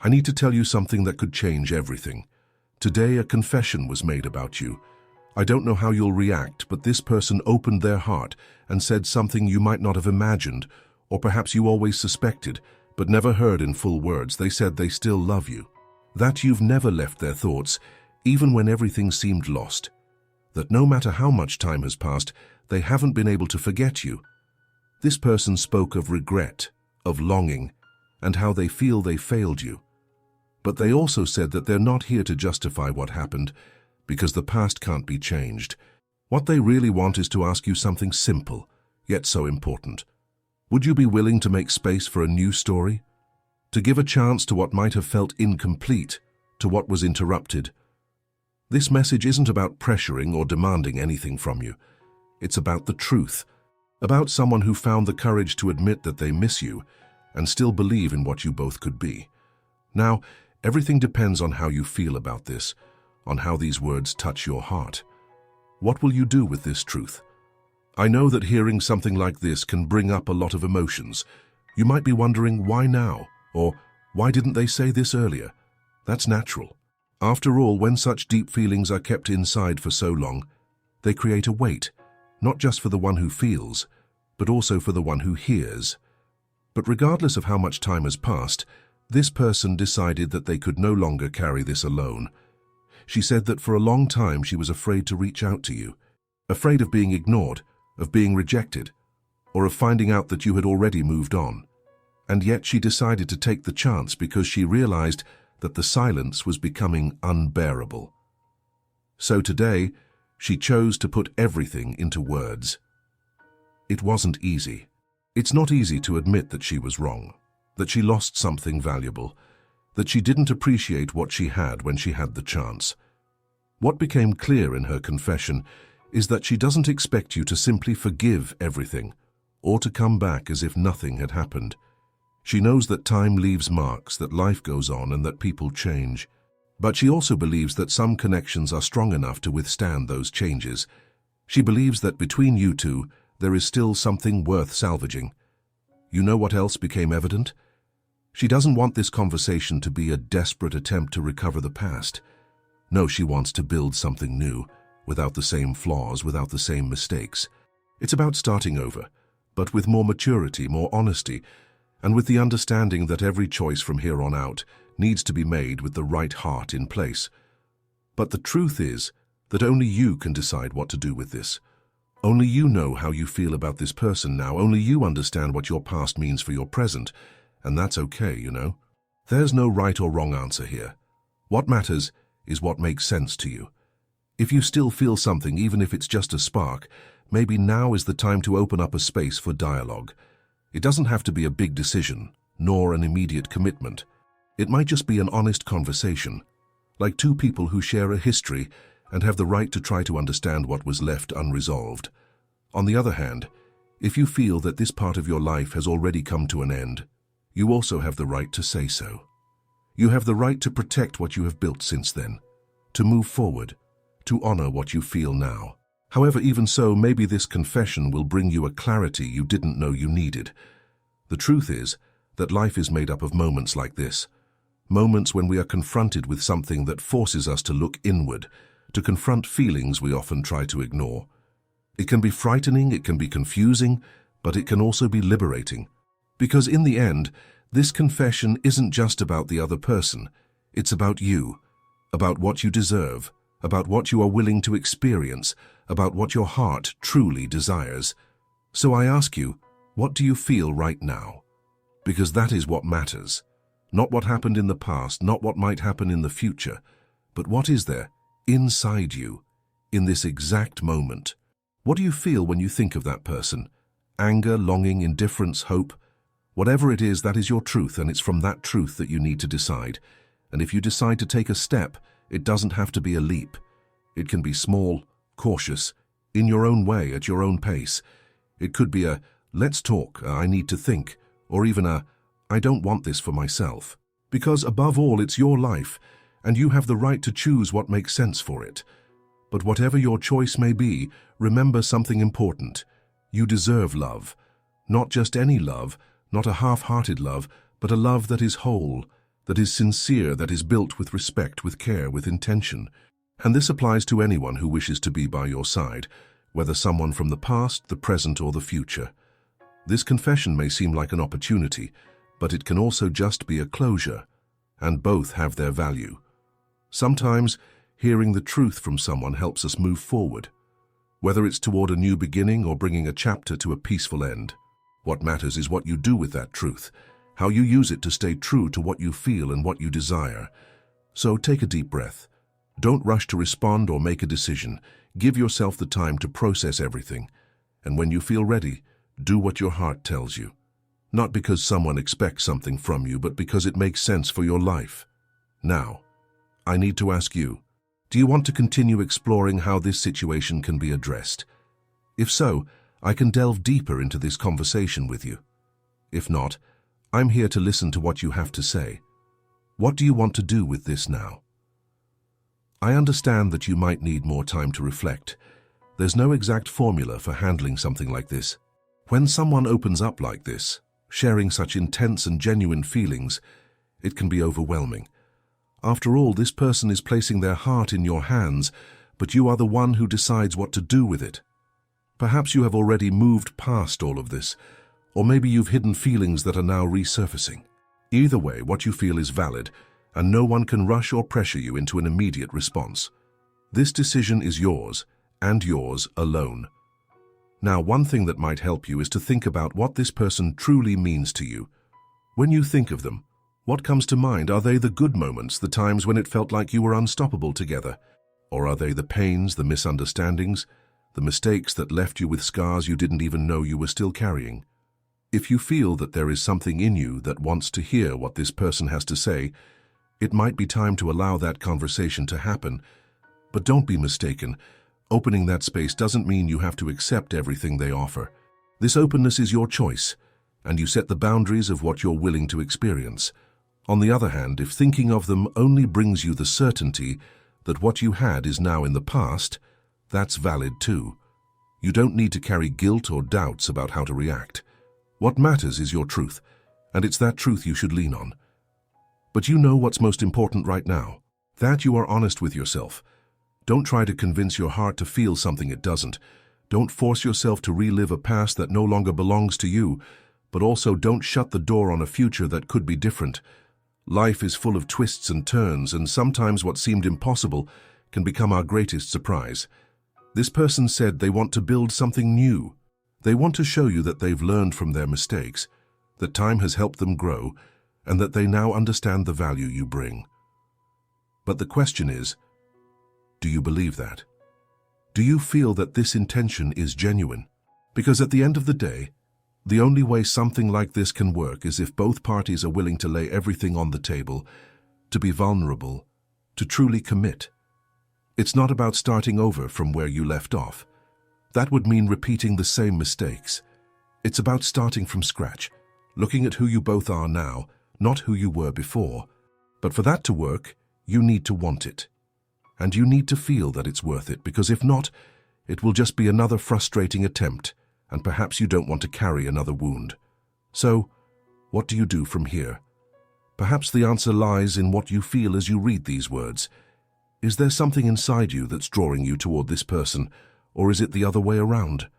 I need to tell you something that could change everything. Today, a confession was made about you. I don't know how you'll react, but this person opened their heart and said something you might not have imagined, or perhaps you always suspected, but never heard in full words. They said they still love you. That you've never left their thoughts, even when everything seemed lost. That no matter how much time has passed, they haven't been able to forget you. This person spoke of regret, of longing, and how they feel they failed you. But they also said that they're not here to justify what happened, because the past can't be changed. What they really want is to ask you something simple, yet so important. Would you be willing to make space for a new story? To give a chance to what might have felt incomplete, to what was interrupted? This message isn't about pressuring or demanding anything from you. It's about the truth, about someone who found the courage to admit that they miss you and still believe in what you both could be. Now, everything depends on how you feel about this, on how these words touch your heart. What will you do with this truth? I know that hearing something like this can bring up a lot of emotions. You might be wondering, why now? Or, why didn't they say this earlier? That's natural. After all, when such deep feelings are kept inside for so long, they create a weight, not just for the one who feels, but also for the one who hears. But regardless of how much time has passed, this person decided that they could no longer carry this alone. She said that for a long time she was afraid to reach out to you, afraid of being ignored, of being rejected, or of finding out that you had already moved on. And yet she decided to take the chance because she realized that the silence was becoming unbearable. So today, she chose to put everything into words. It wasn't easy. It's not easy to admit that she was wrong, that she lost something valuable, that she didn't appreciate what she had when she had the chance. What became clear in her confession is that she doesn't expect you to simply forgive everything or to come back as if nothing had happened. She knows that time leaves marks, that life goes on, and that people change. But she also believes that some connections are strong enough to withstand those changes. She believes that between you two, there is still something worth salvaging. You know what else became evident? She doesn't want this conversation to be a desperate attempt to recover the past. No, she wants to build something new, without the same flaws, without the same mistakes. It's about starting over, but with more maturity, more honesty, and with the understanding that every choice from here on out needs to be made with the right heart in place. But the truth is that only you can decide what to do with this. Only you know how you feel about this person now. Only you understand what your past means for your present, and that's okay, you know. There's no right or wrong answer here. What matters is what makes sense to you. If you still feel something, even if it's just a spark, maybe now is the time to open up a space for dialogue. It doesn't have to be a big decision, nor an immediate commitment. It might just be an honest conversation, like two people who share a history and have the right to try to understand what was left unresolved. On the other hand, if you feel that this part of your life has already come to an end, you also have the right to say so. You have the right to protect what you have built since then, to move forward, to honor what you feel now. However, even so, maybe this confession will bring you a clarity you didn't know you needed. The truth is that life is made up of moments like this, moments when we are confronted with something that forces us to look inward, to confront feelings we often try to ignore. It can be frightening, it can be confusing, but it can also be liberating. Because in the end, this confession isn't just about the other person, it's about you, about what you deserve, about what you are willing to experience, about what your heart truly desires. So I ask you, what do you feel right now? Because that is what matters. Not what happened in the past, not what might happen in the future, but what is there inside you, in this exact moment? What do you feel when you think of that person? Anger, longing, indifference, hope? Whatever it is, that is your truth, and it's from that truth that you need to decide. And if you decide to take a step, it doesn't have to be a leap. It can be small, cautious, in your own way, at your own pace. It could be a, let's talk, I need to think, or even a, I don't want this for myself. Because above all, it's your life, and you have the right to choose what makes sense for it. But whatever your choice may be, remember something important. You deserve love. Not just any love, not a half-hearted love, but a love that is whole, that is sincere, that is built with respect, with care, with intention. And this applies to anyone who wishes to be by your side, whether someone from the past, the present, or the future. This confession may seem like an opportunity, but it can also just be a closure, and both have their value. Sometimes, hearing the truth from someone helps us move forward, whether it's toward a new beginning or bringing a chapter to a peaceful end. What matters is what you do with that truth, how you use it to stay true to what you feel and what you desire. So take a deep breath. Don't rush to respond or make a decision. Give yourself the time to process everything. And when you feel ready, do what your heart tells you. Not because someone expects something from you, but because it makes sense for your life. Now, I need to ask you, do you want to continue exploring how this situation can be addressed? If so, I can delve deeper into this conversation with you. If not, I'm here to listen to what you have to say. What do you want to do with this now? I understand that you might need more time to reflect. There's no exact formula for handling something like this. When someone opens up like this, sharing such intense and genuine feelings, it can be overwhelming. After all, this person is placing their heart in your hands, but you are the one who decides what to do with it. Perhaps you have already moved past all of this, or maybe you've hidden feelings that are now resurfacing. Either way, what you feel is valid, and no one can rush or pressure you into an immediate response. This decision is yours, and yours alone. Now, one thing that might help you is to think about what this person truly means to you. When you think of them, what comes to mind? Are they the good moments, the times when it felt like you were unstoppable together? Or are they the pains, the misunderstandings, the mistakes that left you with scars you didn't even know you were still carrying? If you feel that there is something in you that wants to hear what this person has to say, it might be time to allow that conversation to happen. But don't be mistaken. Opening that space doesn't mean you have to accept everything they offer. This openness is your choice, and you set the boundaries of what you're willing to experience. On the other hand, if thinking of them only brings you the certainty that what you had is now in the past, that's valid too. You don't need to carry guilt or doubts about how to react. What matters is your truth, and it's that truth you should lean on. But you know what's most important right now, that you are honest with yourself. Don't try to convince your heart to feel something it doesn't. Don't force yourself to relive a past that no longer belongs to you, but also don't shut the door on a future that could be different. Life is full of twists and turns, and sometimes what seemed impossible can become our greatest surprise. This person said they want to build something new. They want to show you that they've learned from their mistakes, that time has helped them grow, and that they now understand the value you bring. But the question is, do you believe that? Do you feel that this intention is genuine? Because at the end of the day, the only way something like this can work is if both parties are willing to lay everything on the table, to be vulnerable, to truly commit. It's not about starting over from where you left off. That would mean repeating the same mistakes. It's about starting from scratch, looking at who you both are now, not who you were before. But for that to work, you need to want it. And you need to feel that it's worth it, because if not, it will just be another frustrating attempt, and perhaps you don't want to carry another wound. So, what do you do from here? Perhaps the answer lies in what you feel as you read these words. Is there something inside you that's drawing you toward this person, or is it the other way around?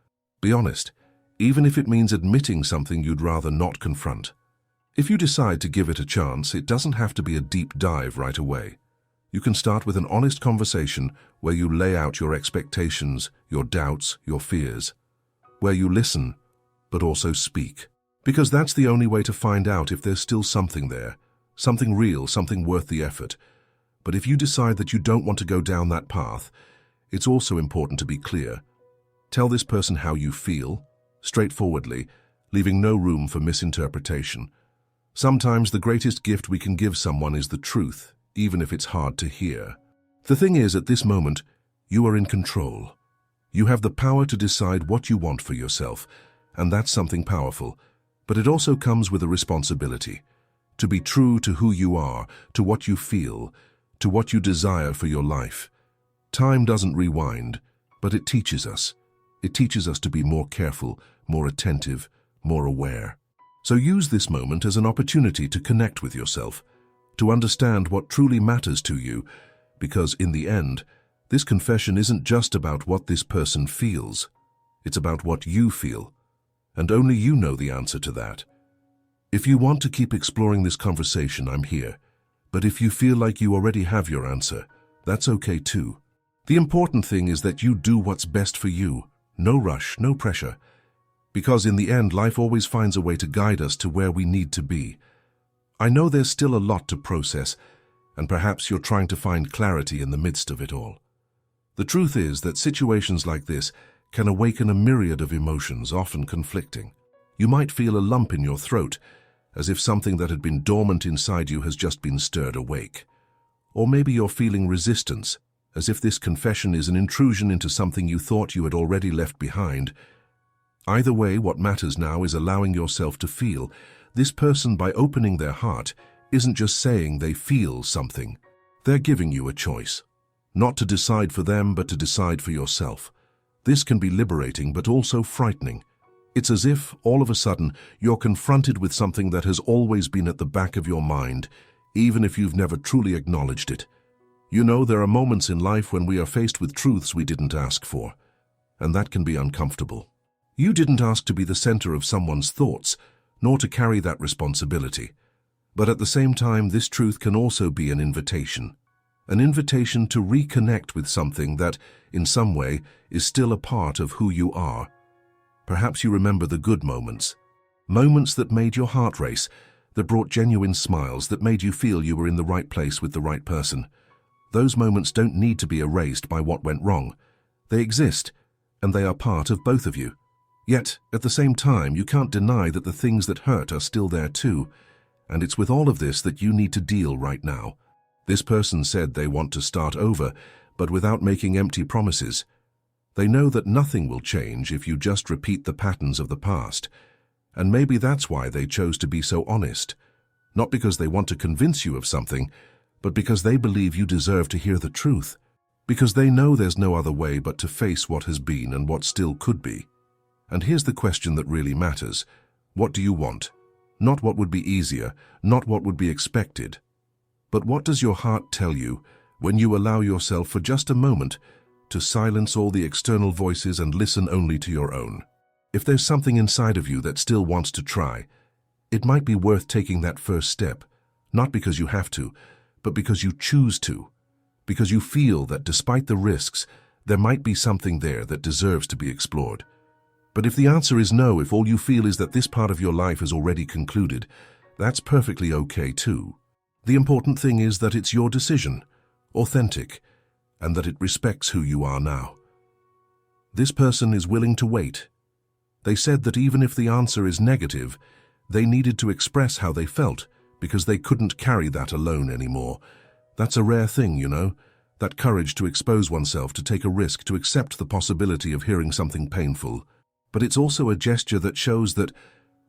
Be honest, even if it means admitting something you'd rather not confront. If you decide to give it a chance, it doesn't have to be a deep dive right away. You can start with an honest conversation where you lay out your expectations, your doubts, your fears, where you listen, but also speak. Because that's the only way to find out if there's still something there, something real, something worth the effort. But if you decide that you don't want to go down that path, it's also important to be clear. Tell this person how you feel, straightforwardly, leaving no room for misinterpretation. Sometimes the greatest gift we can give someone is the truth, even if it's hard to hear. The thing is, at this moment, you are in control. You have the power to decide what you want for yourself, and that's something powerful. But it also comes with a responsibility. To be true to who you are, to what you feel, to what you desire for your life. Time doesn't rewind, but it teaches us. It teaches us to be more careful, more attentive, more aware. So use this moment as an opportunity to connect with yourself. to understand what truly matters to you, because in the end, this confession isn't just about what this person feels. It's about what you feel, and only you know the answer to that. If you want to keep exploring this conversation, I'm here. But if you feel like you already have your answer, that's okay too. The important thing is that you do what's best for you. No rush, no pressure. Because in the end, life always finds a way to guide us to where we need to be. I know there's still a lot to process, and perhaps you're trying to find clarity in the midst of it all. The truth is that situations like this can awaken a myriad of emotions, often conflicting. You might feel a lump in your throat, as if something that had been dormant inside you has just been stirred awake. Or maybe you're feeling resistance, as if this confession is an intrusion into something you thought you had already left behind. Either way, what matters now is allowing yourself to feel. This person, by opening their heart, isn't just saying they feel something. They're giving you a choice. Not to decide for them, but to decide for yourself. This can be liberating, but also frightening. It's as if, all of a sudden, you're confronted with something that has always been at the back of your mind, even if you've never truly acknowledged it. You know, there are moments in life when we are faced with truths we didn't ask for, and that can be uncomfortable. You didn't ask to be the center of someone's thoughts, nor to carry that responsibility. But at the same time, this truth can also be an invitation to reconnect with something that, in some way, is still a part of who you are. Perhaps you remember the good moments that made your heart race, that brought genuine smiles, that made you feel you were in the right place with the right person. Those moments don't need to be erased by what went wrong. They exist, and they are part of both of you. Yet, at the same time, you can't deny that the things that hurt are still there too, and it's with all of this that you need to deal right now. This person said they want to start over, but without making empty promises. They know that nothing will change if you just repeat the patterns of the past, and maybe that's why they chose to be so honest. Not because they want to convince you of something, but because they believe you deserve to hear the truth. Because they know there's no other way but to face what has been and what still could be. And here's the question that really matters. What do you want? Not what would be easier, not what would be expected. But what does your heart tell you when you allow yourself for just a moment to silence all the external voices and listen only to your own? If there's something inside of you that still wants to try, it might be worth taking that first step, not because you have to, but because you choose to, because you feel that despite the risks, there might be something there that deserves to be explored. But if the answer is no, if all you feel is that this part of your life is already concluded, that's perfectly okay too. The important thing is that it's your decision, authentic, and that it respects who you are now. This person is willing to wait. They said that even if the answer is negative, they needed to express how they felt, because they couldn't carry that alone anymore. That's a rare thing, you know, that courage to expose oneself, to take a risk, to accept the possibility of hearing something painful. But it's also a gesture that shows that,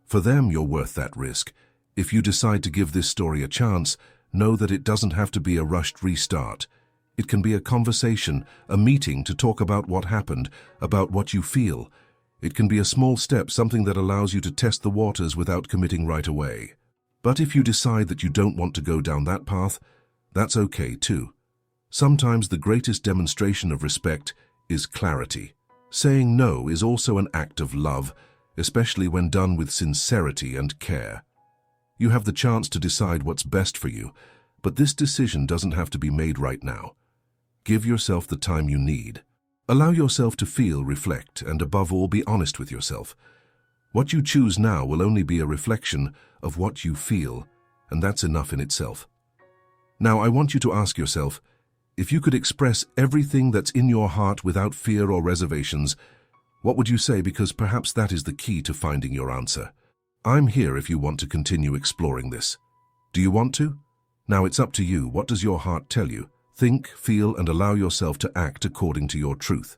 for them, you're worth that risk. If you decide to give this story a chance, know that it doesn't have to be a rushed restart. It can be a conversation, a meeting to talk about what happened, about what you feel. It can be a small step, something that allows you to test the waters without committing right away. But if you decide that you don't want to go down that path, that's okay too. Sometimes the greatest demonstration of respect is clarity. Saying no is also an act of love, especially when done with sincerity and care. You have the chance to decide what's best for you, but this decision doesn't have to be made right now. Give yourself the time you need. Allow yourself to feel, reflect, and above all, be honest with yourself. What you choose now will only be a reflection of what you feel, and that's enough in itself. Now, I want you to ask yourself, if you could express everything that's in your heart without fear or reservations, what would you say? Because perhaps that is the key to finding your answer. I'm here if you want to continue exploring this. Do you want to? Now it's up to you. What does your heart tell you? Think, feel, and allow yourself to act according to your truth.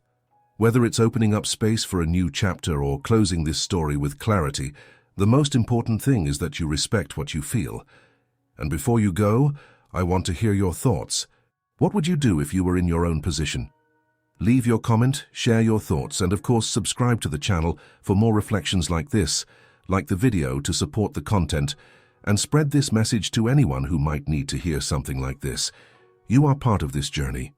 Whether it's opening up space for a new chapter or closing this story with clarity, the most important thing is that you respect what you feel. And before you go, I want to hear your thoughts. What would you do if you were in your own position? Leave your comment, share your thoughts, and of course subscribe to the channel for more reflections like this. Like the video to support the content, and spread this message to anyone who might need to hear something like this. You are part of this journey.